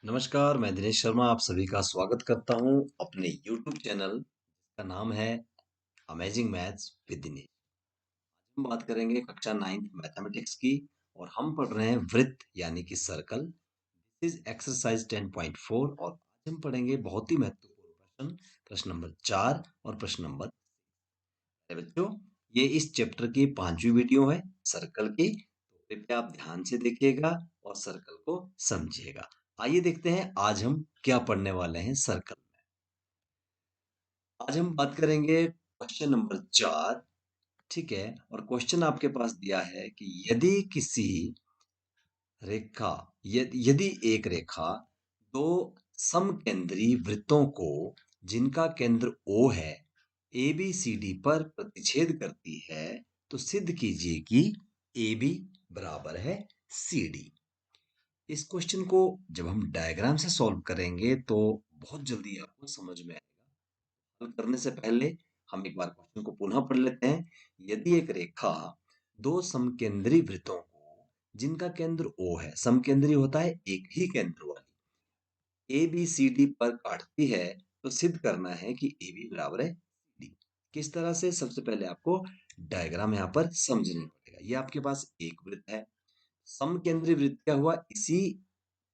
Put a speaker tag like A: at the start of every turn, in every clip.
A: नमस्कार, मैं दिनेश शर्मा आप सभी का स्वागत करता हूं अपने YouTube चैनल का नाम है अमेजिंग मैथ्स विद दिनेश। हम बात करेंगे कक्षा 9th मैथमेटिक्स की और हम पढ़ रहे हैं वृत्त यानी कि सर्कल। दिस इज एक्सरसाइज 10.4 और आज हम पढ़ेंगे बहुत ही महत्वपूर्ण प्रश्न, प्रश्न नंबर 4 और प्रश्न नंबर बच्चों। ये इस चैप्टर की 5वीं वीडियो है सर्कल की, तो कृपया आप ध्यान से देखिएगा और सर्कल को समझिएगा। आइए देखते हैं आज हम क्या पढ़ने वाले हैं सर्कल। आज हम बात करेंगे क्वेश्चन नंबर 4। ठीक है, और क्वेश्चन आपके पास दिया है कि यदि किसी रेखा यदि एक रेखा दो समकेंद्री वृत्तों को जिनका केंद्र O है ABCD पर प्रतिच्छेद करती है तो सिद्ध कीजिए कि AB बराबर है CD। इस क्वेश्चन को जब हम डायग्राम से सॉल्व करेंगे तो बहुत जल्दी आपको समझ में आएगा। हल करने से पहले हम एक बार क्वेश्चन को पुनः पढ़ लेते हैं। यदि एक रेखा दो समकेंद्री वृत्तों को जिनका केंद्र O है, समकेंद्री होता है एक ही केंद्र वाली, ए बी सी डी पर काटती है तो सिद्ध करना है कि ए बी बराबर है डी। किस तरह से? सबसे पहले आपको डायग्राम यहाँ पर समझना पड़ेगा। ये आपके पास एक वृत्त है, समकेंद्री वृत्त क्या हुआ, इसी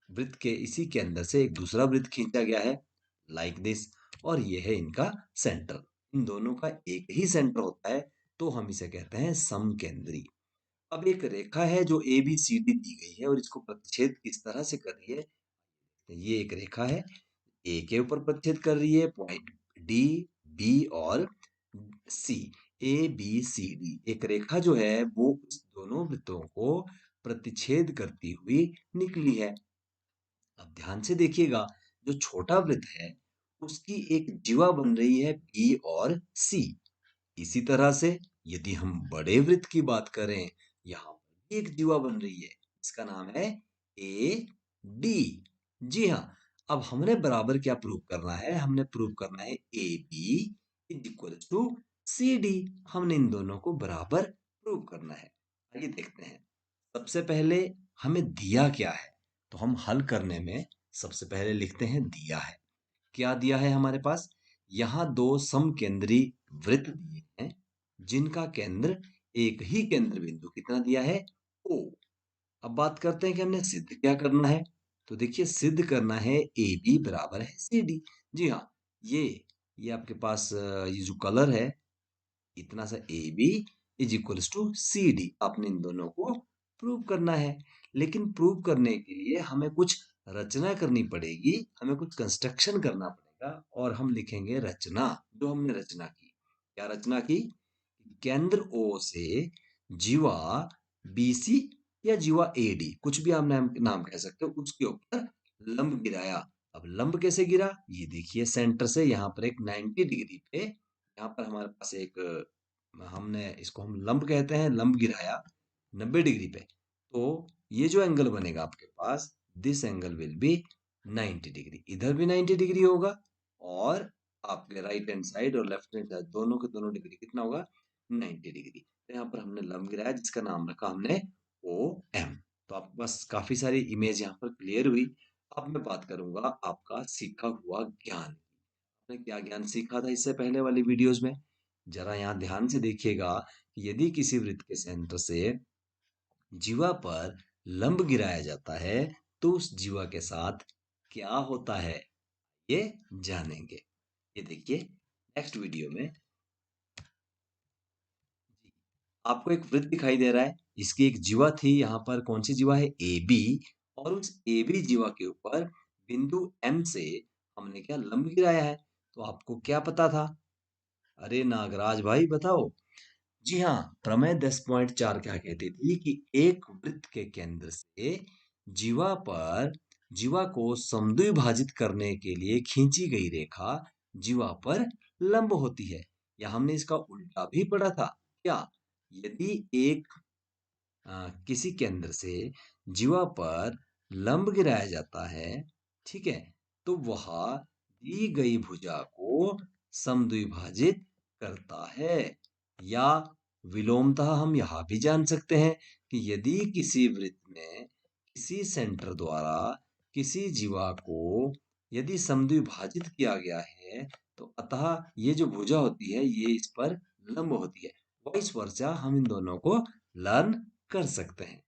A: वृत्त के इसी के अंदर से एक दूसरा वृत्त खींचा गया है लाइक दिस, और ये है इनका सेंटर। इन दोनों का एक ही सेंटर होता है तो हम इसे कहते हैं समकेंद्री। अब एक रेखा है जो ए बी सी डी दी गई है और इसको प्रतिच्छेद किस तरह से कर रही है। ये एक रेखा है, ए के ऊपर प्रतिच्छेद कर रही है पॉइंट डी, बी और सी। ए बी सी डी एक रेखा जो है वो इस दोनों वृत्तों को प्रतिच्छेद करती हुई निकली है। अब ध्यान से देखिएगा, जो छोटा वृत्त है उसकी एक जीवा बन रही है बी और सी। इसी तरह से यदि हम बड़े वृत्त की बात करें, यहाँ पर भी एक जीवा बन रही है, इसका नाम है ए डी। जी हाँ, अब हमने बराबर क्या प्रूव करना है, हमने प्रूव करना है A B is equal to C D. हमने इन दोनों को बराबर प्रूव करना है। आइए देखते हैं। सबसे पहले हमें दिया क्या है, तो हम हल करने में सबसे पहले लिखते हैं दिया है। क्या दिया है हमारे पास? यहाँ दो समकेंद्री वृत्त दिए हैं जिनका केंद्र एक ही केंद्र बिंदु कितना दिया है O। अब बात करते हैं कि हमने सिद्ध क्या करना है। तो देखिए, सिद्ध करना है ए बी बराबर है सी डी। जी हाँ, ये आपके पास ये जो कलर है, इतना सा A B is equals to C D. आपने इन दोनों को प्रूव करना है, लेकिन प्रूव करने के लिए हमें कुछ रचना करनी पड़ेगी, हमें कुछ कंस्ट्रक्शन करना पड़ेगा और हम लिखेंगे रचना। जो हमने रचना की, क्या रचना की? केंद्र ओ से जीवा बीसी या जीवा एडी, कुछ भी आप नाम कह सकते हो, उसके ऊपर लंब गिराया। अब लंब कैसे गिरा, ये देखिए, सेंटर से यहाँ पर एक 90 डिग्री पे, यहाँ पर हमारे पास एक, हमने इसको हम लंब कहते हैं, लंब गिराया 90 डिग्री पे। तो ये जो एंगल बनेगा आपके पास, this angle will be 90 degree. इधर भी 90 डिग्री होगा और आपके राइट हैंड साइड और लेफ्ट हैंड साइड दोनों के दोनों डिग्री कितना होगा, 90 डिग्री। तो यहाँ पर हमने लंब गिराया जिसका नाम रखा हमने ओ एम। तो आपके पास काफी सारी इमेज यहाँ पर क्लियर हुई। अब मैं बात करूंगा आपका सीखा हुआ ज्ञान। आपने क्या ज्ञान सीखा था इससे पहले वाली वीडियोस में? जरा यहाँ ध्यान से देखिएगा कि यदि किसी वृत्त के सेंटर से जीवा पर लंब गिराया जाता है तो उस जीवा के साथ क्या होता है, ये जानेंगे। ये देखिए नेक्स्ट वीडियो में। आपको एक वृत्त दिखाई दे रहा है, इसकी एक जीवा थी, यहाँ पर कौन सी जीवा है, ए बी। और उस ए बी जीवा के ऊपर बिंदु एम से हमने क्या लंब गिराया है। तो आपको क्या पता था? अरे नागराज भाई बताओ। जी हाँ, प्रमेय 10.4 क्या कहती थी कि एक वृत्त के केंद्र से जीवा पर जीवा को समद्विभाजित करने के लिए खींची गई रेखा जीवा पर लंब होती है। या हमने इसका उल्टा भी पढ़ा था क्या? यदि एक किसी केंद्र से जीवा पर लंब गिराया जाता है, ठीक है, तो वह दी गई भुजा को समद्विभाजित करता है। या विलोमतः हम यह भी जान सकते हैं कि यदि किसी वृत्त में किसी सेंटर द्वारा किसी जीवा को यदि समद्विभाजित किया गया है तो अतः ये जो भुजा होती है ये इस पर लंब होती है। वाइस वर्सा हम इन दोनों को लर्न कर सकते हैं।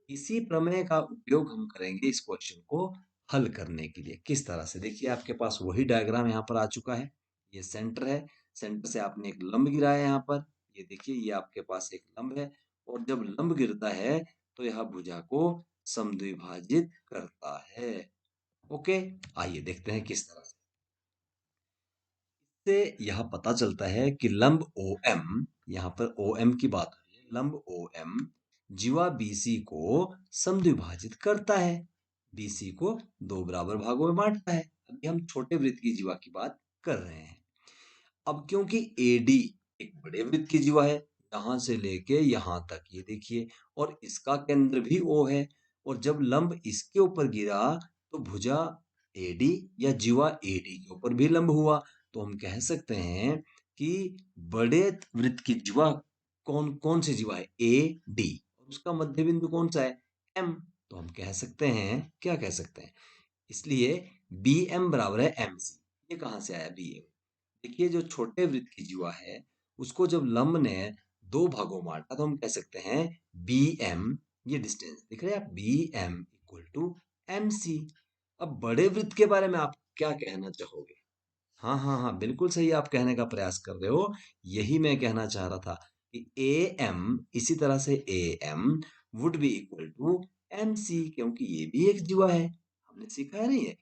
A: इसी प्रमेय का उपयोग हम करेंगे इस क्वेश्चन को हल करने के लिए। किस तरह से, देखिए आपके पास वही डायग्राम यहाँ पर आ चुका है। ये सेंटर है, सेंटर से आपने एक लंब गिराया है यहाँ पर। ये देखिए ये आपके पास एक लंब है और जब लंब गिरता है तो यह भुजा को समद्विभाजित करता है। ओके, आइए देखते हैं किस तरह से। इससे यह पता चलता है कि लंब ओ एम, यहाँ पर ओ एम की बात हो रही है, लंब ओ एम जीवा बीसी को समद्विभाजित करता है, बीसी को दो बराबर भागों में बांटता है। अभी हम छोटे वृत्त की जीवा की बात कर रहे हैं। अब क्योंकि एडी एक बड़े वृत्त की जीवा है, यहां से लेके यहां तक ये देखिए, और इसका केंद्र भी ओ है, और जब लंब इसके ऊपर गिरा तो भुजा एडी या जीवा एडी के ऊपर भी लंब हुआ। तो हम कह सकते हैं कि बड़े वृत्त की जीवा कौन कौन सी जीवा है, ए डी, और उसका मध्य बिंदु कौन सा है, एम। तो हम कह सकते हैं, क्या कह सकते हैं, इसलिए बी एम बराबर है एम सी। ये कहां से आया बी एम, देखिए जो छोटे वृत्त की जीवा है उसको जब लंब ने दो भागों में बांटा तो हम कह सकते हैं बी एम, ये डिस्टेंस दिख रहा है आप, B M equal to M C. अब बड़े वृत्त के बारे में आप क्या कहना चाहोगे? हाँ हाँ हाँ, बिल्कुल सही आप कहने का प्रयास कर रहे हो। यही मैं कहना चाह रहा था कि ए एम इसी तरह से A M would be equal to M C, क्योंकि ये भी एक जीवा है, हमने सीखा है नहीं है।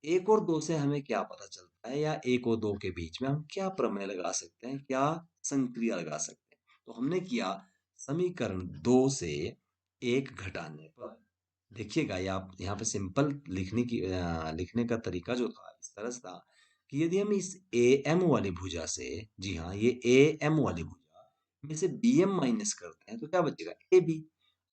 A: एक और दो से हमें क्या पता चलता है, या एक और दो के बीच में हम क्या प्रमेय लगा सकते हैं, क्या संक्रिया लगा सकते हैं? तो हमने किया समीकरण दो से एक घटाने पर। देखिएगा ये आप यहाँ पे सिंपल लिखने का तरीका जो था इस तरह से था कि यदि हम इस ए एम वाली भुजा से, जी हाँ ये ए एम वाली भुजा में से बी एम माइनस करते हैं तो क्या बचेगा, ए बी।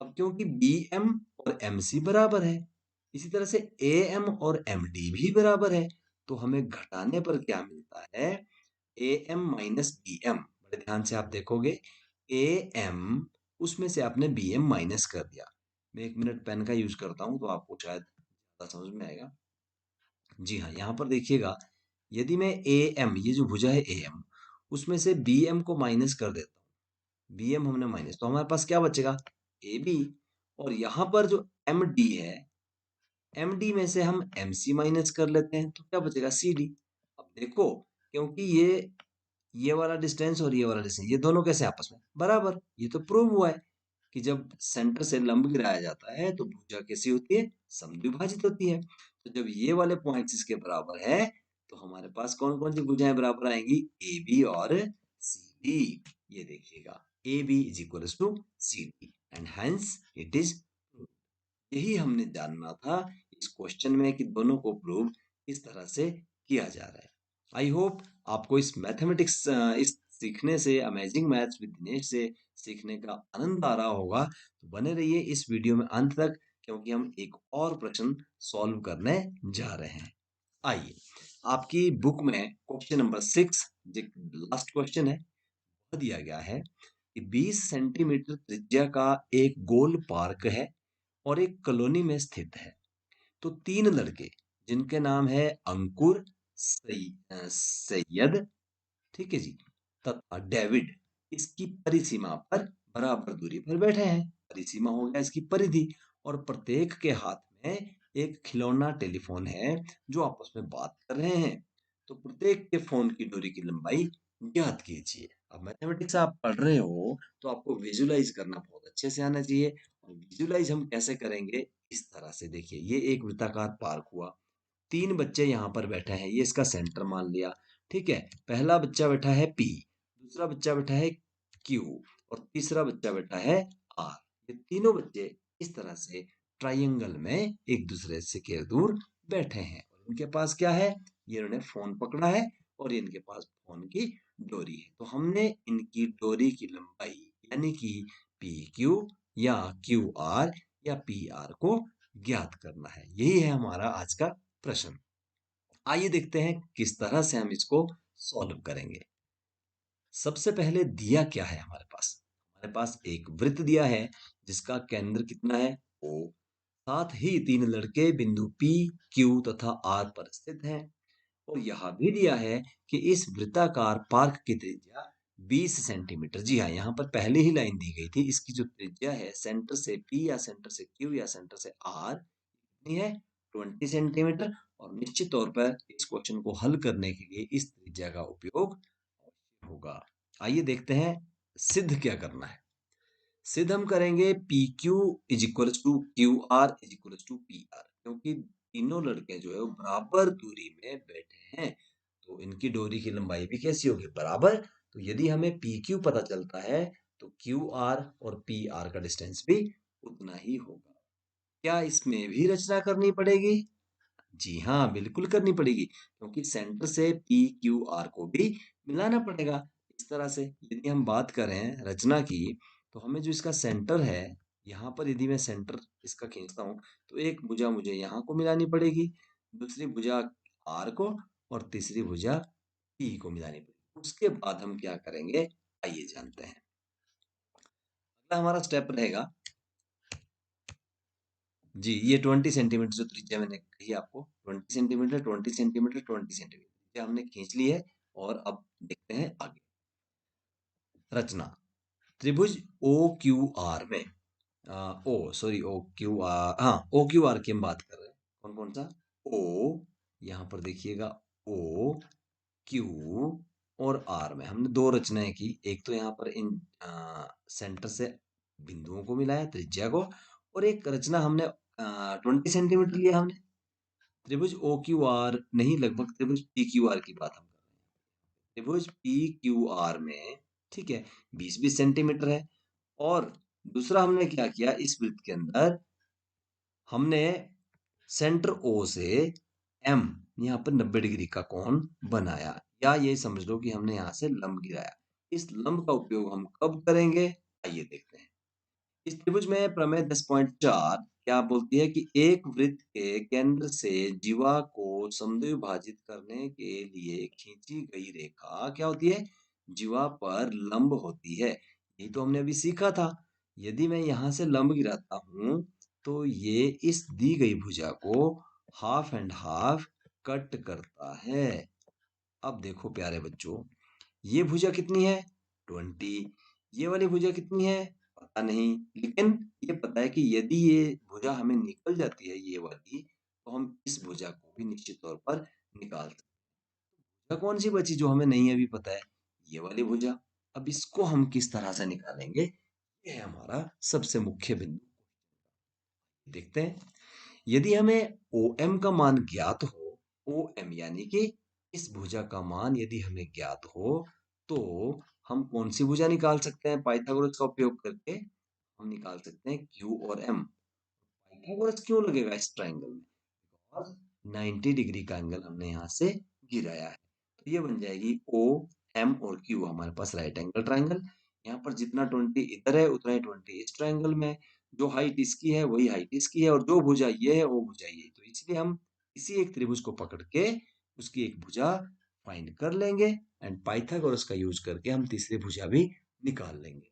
A: अब क्योंकि बी एम और एम सी बराबर है, इसी तरह से ए एम और एम डी भी बराबर है, तो हमें घटाने पर क्या मिलता है, A M minus B M. बड़े ध्यान से आप देखोगे, ए एम उसमें से आपने बी एम माइनस कर दिया। मैं एक मिनट पेन का यूज करता हूँ तो आपको शायद ज्यादा समझ में आएगा। जी हाँ, यहाँ पर देखिएगा, यदि मैं ए एम, ये जो भुजा है ए एम, उसमें से बी एम को माइनस कर देता हूँ, बी एम हमने माइनस, तो हमारे पास क्या बचेगा, ए बी। और यहाँ पर जो एम डी है, एम डी में से हम एम सी माइनस कर लेते हैं तो क्या बचेगा, सी डी। अब देखो, क्योंकि ये वाला डिस्टेंस और ये वाला डिस्टेंस, ये दोनों कैसे आपस में बराबर, ये तो प्रूव हुआ है कि जब सेंटर से लंब गिराया जाता है तो भुजा कैसी होती है, समद्विभाजित होती है। तो जब ये वाले पॉइंट्स इसके बराबर है तो हमारे पास कौन कौन सी भुजाएं बराबर आएंगी, ए बी और सी डी। ये देखिएगा, A B is equal to C D and hence it is. यही हमने जानना था इस क्वेश्चन में कि दोनों को प्रूव किस तरह से किया जा रहा है। आई होप आपको इस मैथमेटिक्स इस सीखने से, अमेजिंग मैथ्स विद दिनेश से सीखने का आनंद आ रहा होगा। तो बने रहिए इस वीडियो में अंत तक, क्योंकि हम एक और प्रश्न सॉल्व करने जा रहे हैं। आइए, आपकी बुक में क्वेश्चन नंबर 6, जो लास्ट क्वेश्चन है, वह दिया गया है कि 20 सेंटीमीटर त्रिज्या का एक गोल पार्क है और एक कॉलोनी में स्थित है। तो तीन लड़के जिनके नाम है अंकुर, सैयद, ठीक है जी, तथा डेविड, इसकी परिसीमा पर बराबर दूरी पर बैठे हैं। परिसीमा हो गया इसकी परिधि, और प्रत्येक के हाथ में एक खिलौना टेलीफोन है जो आपस में बात कर रहे हैं। तो प्रत्येक के फोन की दूरी की लंबाई ज्ञात कीजिए। अब मैथमेटिक्स आप पढ़ रहे हो तो आपको विजुलाइज करना बहुत अच्छे से आना चाहिए। और विजुलाइज हम कैसे करेंगे, इस तरह से देखिए, ये एक वृत्ताकार पार्क हुआ, तीन बच्चे यहाँ पर बैठे हैं, ये इसका सेंटर मान लिया, ठीक है। पहला बच्चा बैठा है पी, दूसरा बच्चा बैठा है क्यू, और तीसरा बच्चा बैठा है आर। ये तीनों बच्चे इस तरह से ट्राइंगल में एक दूसरे से के दूर बैठे हैं, और इनके पास क्या है, ये इन्होंने फोन पकड़ा है और ये इनके पास फोन की डोरी है। तो हमने इनकी डोरी की लंबाई यानी कि पी क्यू या क्यू आर या पी आर को ज्ञात करना है। यही है हमारा आज का प्रश्न। आइए देखते हैं किस तरह से हम इसको सॉल्व करेंगे। सबसे पहले दिया क्या है हमारे पास एक वृत्त दिया है जिसका केंद्र कितना है, ओ। साथ ही तीन लड़के बिंदु P, Q तथा R पर स्थित हैं और यह भी दिया है कि इस वृत्ताकार पार्क की त्रिज्या 20 सेंटीमीटर। जी हाँ, यहाँ पर पहले ही लाइन दी गई थी। इसकी जो त्रिज्या है सेंटर से P या सेंटर से Q या सेंटर से R कितनी है? 20 सेंटीमीटर। और निश्चित तौर पर इस क्वेश्चन को हल करने के लिए इस त्रिज्या का उपयोग होगा। आइए देखते हैं सिद्ध क्या करना है। सिद्ध हम करेंगे P Q is equal to Q R is equal to P R, क्योंकि तीनों लड़के जो है वो बराबर दूरी में बैठे हैं, तो इनकी डोरी की लंबाई भी कैसी होगी? बराबर। तो यदि हमें पी क्यू पता चलता है तो क्यू आर और पी आर का डिस्टेंस भी उतना ही होगा। क्या इसमें भी रचना करनी पड़ेगी? जी हाँ, बिल्कुल करनी पड़ेगी, क्योंकि सेंटर से पी क्यू आर को भी मिलाना पड़ेगा। इस तरह से यदि हम बात करें रचना की, तो हमें जो इसका सेंटर है, यहाँ पर यदि मैं सेंटर इसका खींचता हूँ, तो एक भुजा मुझे यहाँ को मिलानी पड़ेगी, दूसरी भुजा आर को और तीसरी भुजा पी को मिलानी पड़ेगी। उसके बाद हम क्या करेंगे, आइए जानते हैं। अगला हमारा स्टेप रहेगा जी, ये 20 सेंटीमीटर जो त्रिज्या मैंने कही आपको, 20 सेंटीमीटर, 20 सेंटीमीटर, 20 सेंटीमीटर त्रिज्या हमने खींच ली है। और अब देखते हैं आगे रचना। त्रिभुज ओ क्यू आर में ओ सॉरी ओ क्यू आर, हाँ ओ क्यू आर की हम बात कर रहे हैं। कौन कौन सा? ओ, यहाँ पर देखिएगा ओ, क्यू और आर में हमने दो रचनाएं की। एक तो यहाँ पर इन सेंटर से बिंदुओं को मिलाया, त्रिज्या को, और एक रचना हमने 20 सेंटीमीटर लिया हमने। त्रिभुज ओ क्यू आर नहीं, लगभग त्रिभुज पी क्यू आर की बात हम कर रहे हैं। त्रिभुज पी क्यू आर में, ठीक है, 20-20 सेंटीमीटर है। और दूसरा हमने क्या किया, इस वृत्त के अंदर हमने सेंटर ओ से एम, यहाँ पर 90 डिग्री का कोण बनाया, या ये समझ लो कि हमने यहाँ से लंब गिराया। इस लंब का उपयोग हम कब करेंगे, आइए देखते हैं। इस त्रिभुज में प्रमेय 10.4 क्या बोलती है कि एक वृत्त के केंद्र से जीवा को समद्विभाजित करने के लिए खींची गई रेखा क्या होती है? जीवा पर लंब होती है। यही तो हमने अभी सीखा था। यदि मैं यहाँ से लंब गिराता हूँ तो ये इस दी गई भुजा को हाफ एंड हाफ कट करता है। अब देखो प्यारे बच्चों, ये भुजा कितनी है? 20। ये वाली भुजा कितनी है? पता नहीं, लेकिन ये पता है कि यदि ये भुजा हमें निकल जाती है ये वाली, तो हम इस भुजा को भी निश्चित तौर पर निकाल सकते हैं। भुजा कौन सी बची जो हमें नहीं अभी पता है? ये वाली भुजा। अब इसको हम किस तरह से निकालेंगे, ये है हमारा सबसे मुख्य बिंदु। देखते हैं। यदि हमें OM का मान ज्ञात हो, OM यानी कि इस भुजा का मान यदि हमें ज्ञात हो, तो हम कौन सी भुजा निकाल सकते हैं? पाइथागोरस का उपयोग करके हम निकाल सकते हैं Q और M। पाइथागोरस क्यों लगेगा इस ट्रायंगल में? बिकॉज 90 डिग्री का एंगल हमने यहाँ से गिराया है। तो ये बन जाएगी O, M और Q हमारे पास राइट एंगल ट्रायंगल। यहाँ पर जितना 20 इधर है उतना ही 20 इस ट्रायंगल में। जो हाइट इसकी है वही हाइट इसकी है, और जो भुजा ये है वो भुजा ये है। तो इसलिए हम इसी एक त्रिभुज को पकड़ के उसकी एक भुजा फाइंड कर लेंगे, एंड पाइथागोरस का यूज करके हम तीसरी भुजा भी निकाल लेंगे।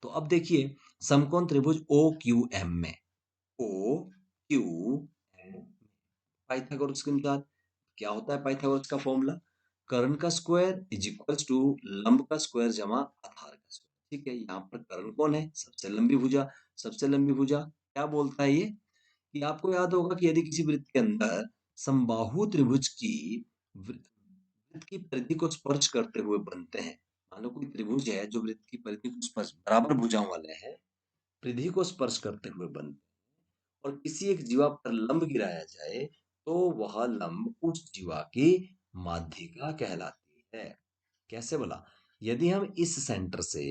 A: तो अब देखिए समकोण त्रिभुज ओ क्यू एम में, ओ क्यू एम, पाइथागोरस के अनुसार क्या होता है? पाइथागोरस का फॉर्मूला कर्ण का स्क्वायर इज इक्वल्स टू लंब का स्क्वायर जमा आधार का स्क्वायर। ठीक है, यहाँ पर कर्ण कौन है? सबसे लंबी भुजा। सबसे लंबी भुजा क्या बोलता है ये, कि आपको याद होगा कि यदि किसी वृत्त के अंदर समबाहु त्रिभुज की वृत्त की परिधि को स्पर्श करते हुए बनते हैं। मान लो कोई त्रिभुज है जो वृत्त की परिधि को स्पर्श, बराबर भुजाओं वाले हैं, परिधि को स्पर्श करते हुए बनते हैं, और किसी एक जीवा पर लंब गिराया जाए तो वह लंब उस जीवा की माध्यिका कहलाती है। कैसे बोला? यदि हम इस सेंटर से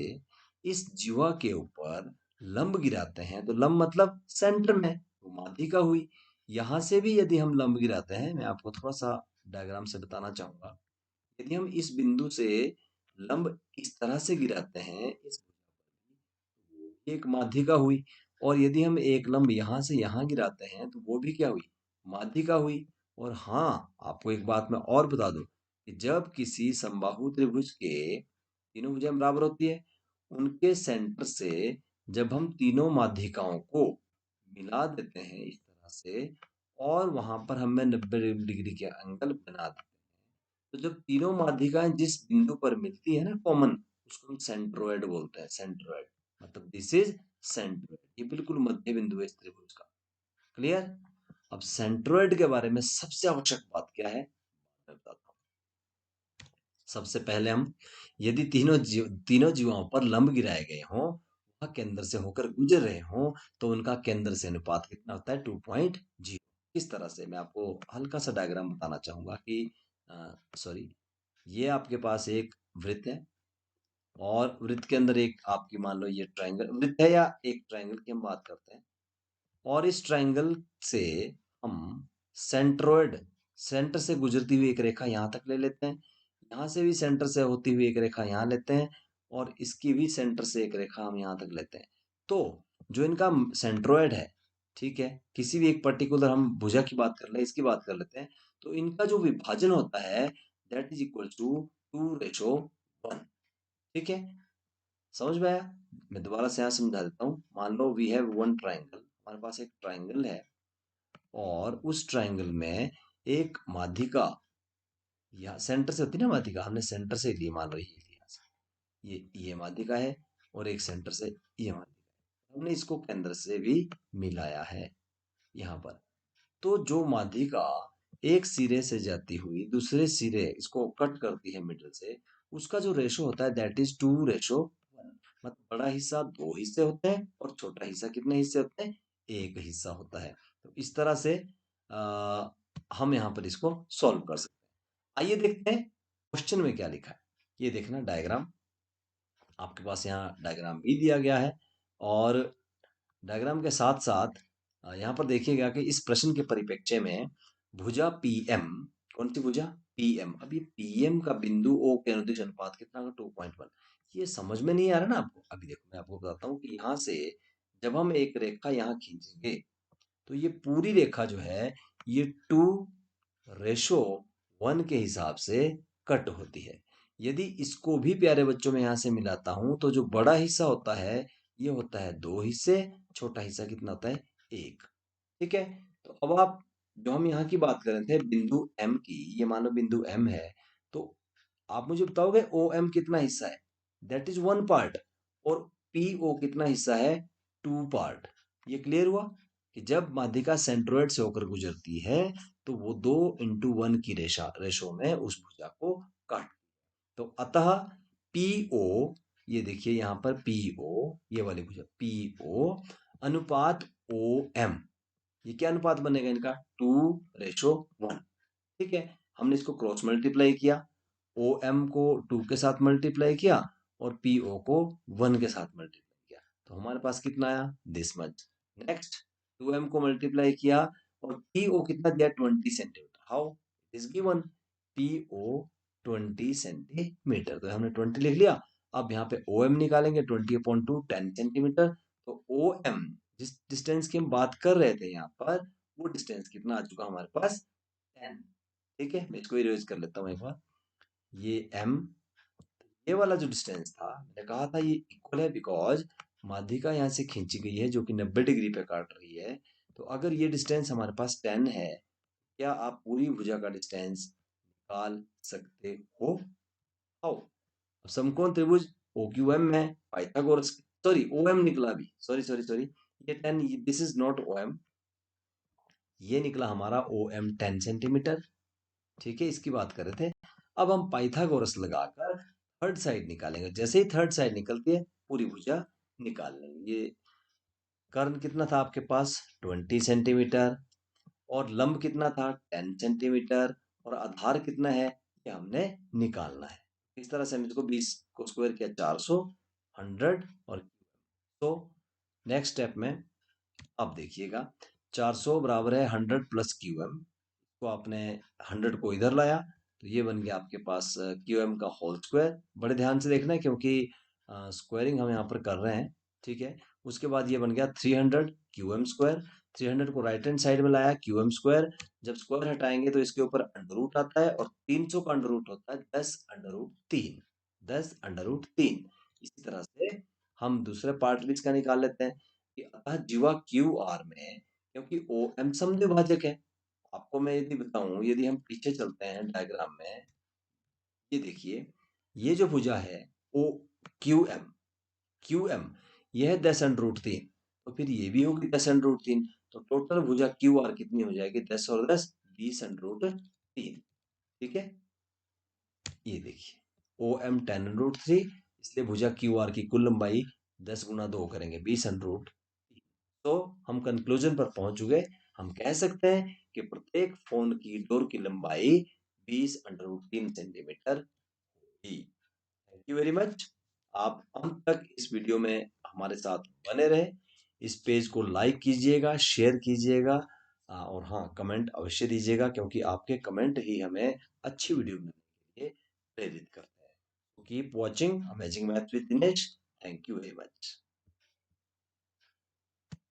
A: इस जीवा के ऊपर लंब गिराते हैं, तो लंब मतलब सेंटर में, तो माध्यिका हुई। यहां से भी यदि हम लंब गिराते हैं, मैं आपको थोड़ा सा डायग्राम से बताना चाहूंगा। यदि हम इस बिंदु से लंब इस तरह से गिराते हैं, इस एक माध्यिका हुई। और यदि हम एक लंब यहाँ से यहाँ गिराते हैं तो वो भी क्या हुई? माध्यिका हुई। और हाँ, आपको एक बात मैं और बता दूं कि जब किसी समबाहु त्रिभुज के तीनों भुजाएं बराबर होती है, उनके सेंटर से जब हम तीनों माध्यिकाओं को मिला देते हैं इस तरह से, और वहां पर हमें 90 डिग्री के एंगल बना देते हैं। तो जब तीनों माध्यिकाएं जिस बिंदु पर मिलती है ना कॉमन, उसको हम सेंट्रोइड बोलते हैं, सेंट्रोइड। मतलब दिस इज सेंट्रोइड, ये बिल्कुल मध्य बिंदु है इस त्रिभुज का। क्लियर? अब सेंट्रोइड के बारे में सबसे आवश्यक बात क्या है, मैं बताता हूँ। सबसे पहले हम, यदि तीनों जीवाओं पर लंब गिराए गए हों, वह केंद्र से होकर गुजर रहे हों, तो उनका केंद्र से अनुपात कितना होता है, 2.0। किस तरह से, मैं आपको हल्का सा डायग्राम बताना चाहूंगा कि सॉरी, ये आपके पास एक वृत्त है, और वृत्त के अंदर एक आपकी, मान लो ये ट्रायंगल वृत्त है, या एक ट्रायंगल की हम बात करते हैं, और इस ट्रायंगल से हम सेंट्रोइड, सेंटर से गुजरती हुई एक रेखा यहाँ तक ले लेते हैं, यहाँ से भी सेंटर से होती हुई एक रेखा यहाँ लेते हैं, और इसकी भी सेंटर से एक रेखा हम यहाँ तक लेते हैं। तो जो इनका सेंट्रोइड है, ठीक है, किसी भी एक पर्टिकुलर, हम भुजा की बात कर ले, इसकी बात कर लेते हैं, तो इनका जो विभाजन होता है दैट इज इक्वल टू 2:1। ठीक है, समझ में आया? मैं दोबारा से यहाँ समझा देता हूँ। मान लो वी हैव वन ट्राइंगल, हमारे पास एक ट्राइंगल है, और उस ट्राइंगल में एक माध्यिका, यहाँ सेंटर से होती है ना माध्यिका, हमने सेंटर से ली, मान लो ये लिया, ये माध्यिका है, और एक सेंटर से ये माध्यिका है, हमने इसको केंद्र से भी मिलाया है यहाँ पर। तो जो माध्यिका एक सिरे से जाती हुई दूसरे सिरे इसको कट करती है मिडल से, उसका जो रेशो होता है दैट इज 2:1। मतलब बड़ा हिस्सा दो हिस्से होते हैं, और छोटा हिस्सा कितने हिस्से होते हैं, एक हिस्सा होता है। तो इस तरह से हम यहाँ पर इसको सॉल्व कर सकते हैं। आइए देखते हैं क्वेश्चन में क्या लिखा है। ये देखना डायग्राम, आपके पास यहाँ डायग्राम भी दिया गया है, और डायग्राम के साथ साथ यहाँ पर देखिएगा कि इस प्रश्न के परिप्रेक्ष्य में भुजा पीएम, कौन सी भुजा, पीएम, अब ये पीएम का बिंदु ओ के अनुदिश अनुपात कितना होगा, 2.1। ये समझ में नहीं आ रहा ना आपको? अभी देखो मैं आपको बताता हूँ कि यहाँ से जब हम एक रेखा यहाँ खींचेंगे, तो ये पूरी रेखा जो है ये 2:1 के हिसाब से कट होती है। यदि इसको भी प्यारे बच्चों में यहाँ से मिलाता हूं, तो जो बड़ा हिस्सा होता है ये होता है दो हिस्से, छोटा हिस्सा कितना होता है, एक। ठीक है, तो अब आप, जो हम यहाँ की बात कर रहे थे बिंदु एम की, ये मानो बिंदु एम है, तो आप मुझे बताओगे ओ एम कितना हिस्सा है, दैट इज 1 पार्ट, और पी ओ कितना हिस्सा है, 2 पार्ट। ये क्लियर हुआ कि जब माध्यिका सेंट्रोइड से होकर गुजरती है, तो वो 2:1 की रेशो में उस भुजा को काट, तो अतः पीओ, ये देखिए यहाँ पर पीओ, ये वाली भुजा पीओ अनुपात ओ एम, ये क्या अनुपात बनेगा इनका, 2:1। ठीक है, हमने इसको क्रॉस मल्टीप्लाई किया, ओ एम को 2 के साथ मल्टीप्लाई किया, और पीओ को 1 के साथ मल्टीप्लाई किया, तो हमारे पास कितना आया, दिस मच। नेक्स्ट 2m को मल्टीप्लाई किया, और पीओ कितना दिया, 20 centimetre. How is given, PO 20 centimetre, तो हमने 20 लिख लिया। अब यहाँ पे ओ एम निकालेंगे, 20/2 10 सेंटीमीटर। तो ओ एम, जिस डिस्टेंस की हम बात कर रहे थे यहाँ पर, वो डिस्टेंस कितना आ चुका हमारे पास, 10। ठीक है, मैं इसको रिवाइज कर लेता हूँ एक बार। ये m, ये वाला जो डिस्टेंस था, मैंने कहा था ये इक्वल है, बिकॉज माध्यिका यहाँ से खींची गई है जो कि 90 डिग्री पे काट रही है। तो अगर ये डिस्टेंस हमारे पास 10 है, क्या आप पूरी भुजा का डिस्टेंस निकाल सकते हो? हाउ? समकोण त्रिभुज ओ क्यू एम में पाइथागोरस, सॉरी ओ एम निकला भी, सॉरी सॉरी सॉरी, ये 10, this is not O M, ये निकला हमारा ओ एम 10 सेंटीमीटर। ठीक है, इसकी बात कर रहे थे। अब हम पाइथागोरस लगाकर थर्ड साइड निकालेंगे, जैसे ही थर्ड साइड निकलती है पूरी भुजा निकाल लेंगे। ये कर्ण कितना था आपके पास, 20 सेंटीमीटर, और लंब कितना था, 10 सेंटीमीटर, और आधार कितना है, ये हमने निकालना है। इस तरह से हम इसको 20 को स्क्वायर किया, 400, 100, और तो नेक्स्ट स्टेप में अब देखिएगा, 400 बराबर है 100 प्लस क्यू एम, तो आपने 100 को इधर लाया, तो ये बन गया आपके पास क्यू एम का होल स्क्वायर। बड़े ध्यान से देखना है क्योंकि स्क्वायरिंग हम यहाँ पर कर रहे हैं। ठीक है, उसके बाद ये बन गया 300 क्यू एम स्क्वायर, 300 को राइट हैंड साइड में लाया, क्यू एम स्क्वायर, जब स्क्वायर हटाएंगे तो इसके ऊपर अंडर रूट आता है, और 300 का अंडर रूट होता है 10√3, 10√3। इसी तरह से हम दूसरे पार्ट का निकाल लेते हैं। कि अतः जीवा क्यू आर में, क्योंकि ओ एम समद्विभाजक है। आपको मैं यदि बताऊं, यदि हम पीछे चलते हैं डायग्राम में, ये देखिए, ये जो भुजा है ओ क्यू एम, यह 10√3, तो फिर ये भी होगी 10√3, तो टोटल भुजा क्यू आर कितनी हो जाएगी? 10 और 10 20√3। ठीक है, ये देखिए ओ एम 10√3, इसलिए भुजा क्यू आर की कुल लंबाई 10 गुना 2 करेंगे 20√3। तो हम कंक्लूजन पर पहुंच चुके। हम कह सकते हैं कि प्रत्येक फोन की डोर की लंबाई 20√3 सेंटीमीटर होगी। Thank you very much. आप अंत तक इस वीडियो में हमारे साथ बने रहे। इस पेज को लाइक कीजिएगा, शेयर कीजिएगा, और हाँ, कमेंट अवश्य दीजिएगा, क्योंकि आपके कमेंट ही हमें अच्छी वीडियो बनाने के लिए प्रेरित करते हैं। Keep watching amazing math with Dinesh. Thank you very much.